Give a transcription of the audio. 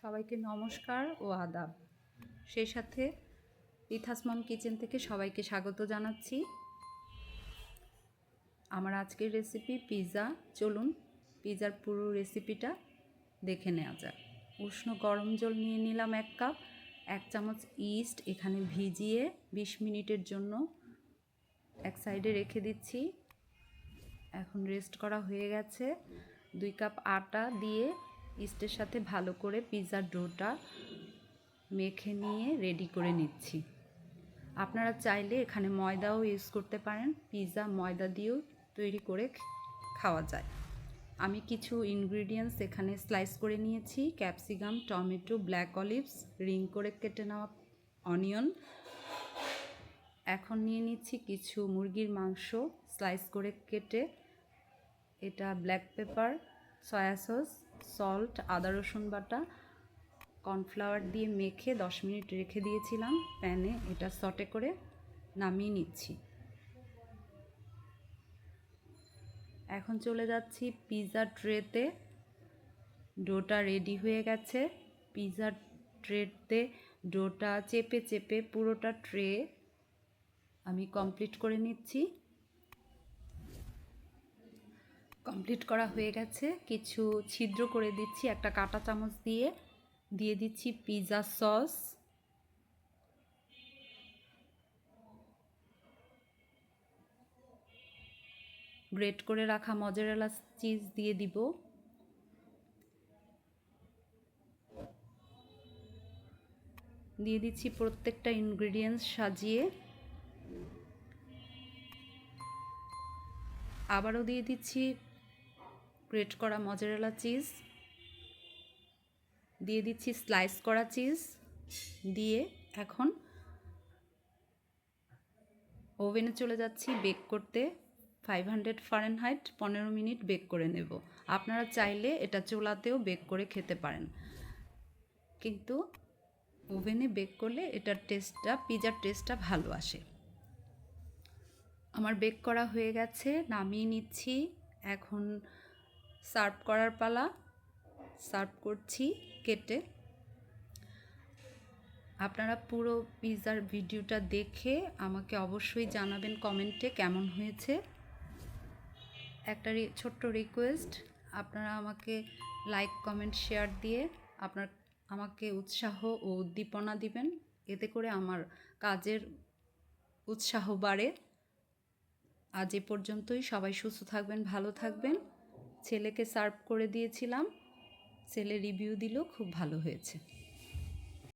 সবাইকে নমস্কার ও আদাব। সেই সাথে ইথাস মম কিচেন থেকে সবাইকে স্বাগত জানাচ্ছি। আমার আজকের রেসিপি পিৎজা। চলুন পিৎজার পুরো রেসিপিটা দেখে নেওয়া যাক। উষ্ণ গরম জল নিয়ে নিলাম 1 কাপ। 1 চামচ ইস্ট এখানে ভিজিয়ে 20 মিনিটের জন্য এক সাইডে রেখে দিচ্ছি। এখন রেস্ট করা হয়ে গেছে। 2 কাপ আটা দিয়ে ইস্টের সাথে ভালো করে পিৎজার ডোটা মেখে নিয়ে রেডি করে নিচ্ছি। আপনারা চাইলে এখানে ময়দাও ইউজ করতে পারেন। পিৎজা ময়দা দিয়েও তৈরি করে খাওয়া যায়। আমি কিছু ইনগ্রিডিয়েন্টস এখানে স্লাইস করে নিয়েছি। Capsicum, tomato, black olives, ring করে কেটে নেওয়া অনিয়ন। এখন নিয়ে নিচ্ছি কিছু মুরগির মাংস স্লাইস করে কেটে। এটা black pepper, soya sauce, salt, আদা রসুন বাটা, কর্নফ্লাওয়ার দিয়ে মেখে 10 মিনিট রেখে দিয়েছিলাম প্যানে। এটা সটে করে নামিয়ে নিচ্ছি। এখন চলে যাচ্ছি পিৎজা ট্রেতে। ডোটা রেডি হয়ে গেছে। পিৎজা ট্রেতে ডোটা চেপে চেপে পুরোটা ট্রে আমি কমপ্লিট করে নিচ্ছি। কমপ্লিট করা হয়ে গেছে। কিছু ছিদ্র করে দিচ্ছি একটা কাঁটা চামচ দিয়ে। দিয়ে দিচ্ছি পিৎজা সস, গ্রেট করে রাখা মজারেলা চিজ দিয়ে দিব। দিয়ে দিচ্ছি প্রত্যেকটা ইনগ্রিডিয়েন্টস সাজিয়ে। আবারও দিয়ে দিচ্ছি গ্রেট করা মজারেলা চিজ। দিয়ে দিচ্ছি স্লাইস করা চিজ। দিয়ে এখন ওভেনে চলে যাচ্ছি বেক করতে। 500 ফারেনহাইট 15 মিনিট বেক করে নেব। আপনারা চাইলে এটা চুলাতেও বেক করে খেতে পারেন, কিন্তু ওভেনে বেক করলে এটার টেস্টটা, পিৎজার টেস্টটা ভালো আসে। আমার বেক করা হয়ে গেছে, নামিয়ে নিচ্ছি। এখন সার্ভ করার পালা। সার্ভ করছি কেটে। আপনারা পুরো পিৎজার ভিডিওটা দেখে আমাকে অবশ্যই জানাবেন কমেন্টে কেমন হয়েছে। একটা ছোট্ট রিকোয়েস্ট, আপনারা আমাকে লাইক, কমেন্ট, শেয়ার দিয়ে আমাকে উৎসাহ ও উদ্দীপনা দিবেন। এতে করে আমার কাজের উৎসাহ বাড়ে। আজ এ পর্যন্তই। সবাই সুস্থ থাকবেন, ভালো থাকবেন। ছেলেকে সার্ভ করে দিয়েছিলাম, ছেলে রিভিউ দিল, খুব ভালো হয়েছে।